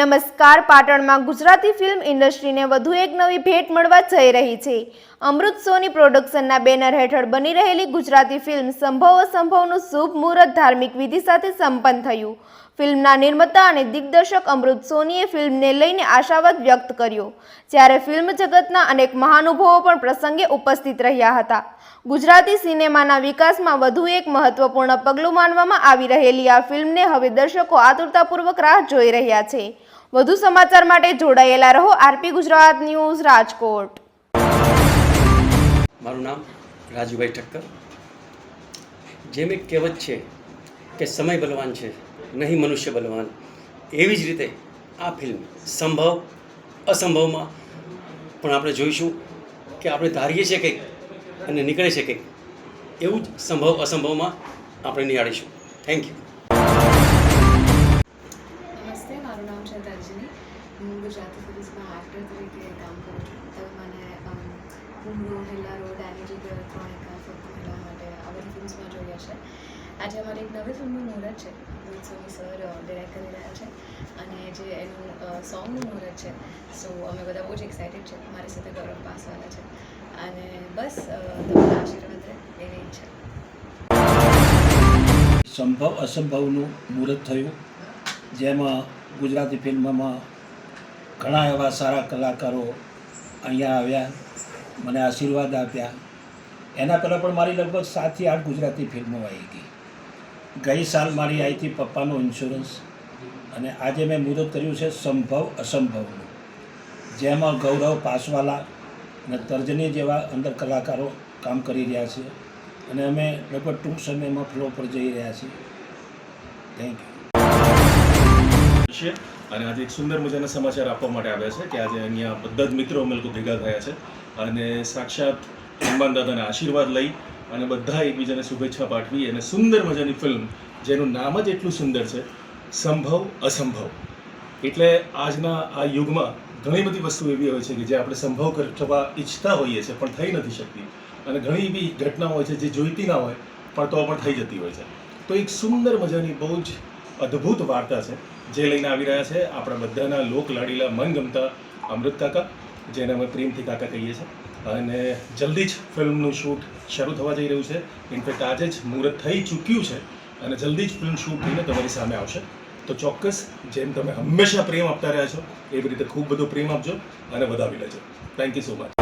નમસ્કાર. પાટણમાં ગુજરાતી ફિલ્મ ઇન્ડસ્ટ્રીને વધુ એક નવી ભેટ મળવા જઈ રહી છે. અમૃત સોની પ્રોડક્શનના બેનર હેઠળ બની રહેલી ગુજરાતી ફિલ્મ સંભવ અસંભવનું શુભ મુહૂર્ત ધાર્મિક વિધિ સાથે સંપન્ન થયું. ફિલ્મના નિર્માતા અને દિગ્દર્શક અમૃત સોનીએ ફિલ્મને લઈને આશાવાદ વ્યક્ત કર્યો, જ્યારે ફિલ્મ જગતના અનેક મહાનુભાવો પણ પ્રસંગે ઉપસ્થિત રહ્યા હતા. ગુજરાતી સિનેમાના વિકાસમાં વધુ એક મહત્વપૂર્ણ પગલું માનવામાં આવી રહેલી આ ફિલ્મને હવે દર્શકો આતુરતાપૂર્વક રાહ જોઈ રહ્યા છે. વધુ સમાચાર માટે જોડાયેલા રહો આરપી ગુજરાત ન્યૂઝ, રાજકોટ. મારું નામ રાજુભાઈ ઠક્કર. જેમ એક કહેવત છે કે સમય બલવાન છે, નહીં મનુષ્ય બલવાન, એવી જ રીતે આ ફિલ્મ સંભવ અસંભવમાં પણ આપણે જોઈશું કે આપણે ધારીએ છીએ કંઈક અને નીકળે છે કંઈક, એવું જ સંભવ અસંભવમાં આપણે નિહાળીશું. Thank you. નમસ્તે, મારું નામ છે તર્જની. હું ગુજરાતી ફિલ્મ્સમાં એક્ટર તરીકે કામ કરું છું. તમે મને હુમલો, હેલ્લા રોડ, એની જીગર, ક્રોનિકા, ફક્ત મહિલા માટે આ બધી ફિલ્મ્સમાં જોઈ હશે. આજે અમારે એક નવી ફિલ્મનું મુહૂર્ત છે. અમૃત સોની સર ડિરેક્ટ કરી રહ્યા છે અને જે એનું સોંગનું મુહૂર્ત છે. સો અમે બધા બહુ જ એક્સાઇટેડ છે. મારી સાથે ગૌરવ પાસવાલા છે અને બસ તમારા આશીર્વાદ રહે એવી ઈચ્છા. સંભવ અસંભવનું મુહૂર્ત થયું, જેમાં ગુજરાતી ફિલ્મમાં ઘણા એવા સારા કલાકારો અહીંયા આવ્યા, મને આશીર્વાદ આપ્યા. એના પહેલાં પણ મારી લગભગ 7 થી 8 ગુજરાતી ફિલ્મો આવી ગઈ. ગઈ સાલ મારી આવી હતી પપ્પાનો ઇન્સ્યોરન્સ, અને આજે મેં મુહૂર્ત કર્યું છે સંભવ અસંભવનું, જેમાં ગૌરવ પાસવાલા અને તર્જની જેવા અંદર કલાકારો કામ કરી રહ્યા છે અને અમે લગભગ ટૂંક સમયમાં ફ્લો પર જઈ રહ્યા છીએ. Thank you. અને આજે એક સુંદર મજાના સમાચાર આપવા માટે આવ્યા છે કે આજે અહીંયા બધા જ મિત્રો અમે લોકો ભેગા થયા છે અને સાક્ષાત હનુમાન દાદાના આશીર્વાદ લઈ અને બધા એકબીજાને શુભેચ્છા પાઠવી અને સુંદર મજાની ફિલ્મ જેનું નામ જ એટલું સુંદર છે, સંભવ અસંભવ. એટલે આજના આ યુગમાં ઘણી બધી વસ્તુ એવી હોય છે કે જે આપણે સંભવ કરવા ઈચ્છતા હોઈએ છીએ પણ થઈ નથી શકતી, અને ઘણી એવી ઘટનાઓ હોય છે જે જોઈતી ના હોય પણ તો પણ થઈ જતી હોય છે. તો એક સુંદર મજાની બહુ જ અદ્ભુત વાર્તા છે જે લઈને આવી રહ્યા છે આપણા બધાના લોક લાડીલા મનગમતા અમૃત કાકા, જેને અમે પ્રેમથી કાકા કહીએ છીએ. અને જલ્દી જ ફિલ્મનું શૂટ શરૂ થવા જઈ રહ્યું છે. ઇનફેક્ટ આજે જ મુહૂર્ત થઈ ચૂક્યું છે અને જલ્દી જ ફિલ્મ શૂટ થઈને તમારી સામે આવશે. તો ચોક્કસ જેમ તમે હંમેશા પ્રેમ આપતા રહ્યા છો એવી રીતે ખૂબ બધો પ્રેમ આપજો અને વધાવી લેજો. Thank you so much.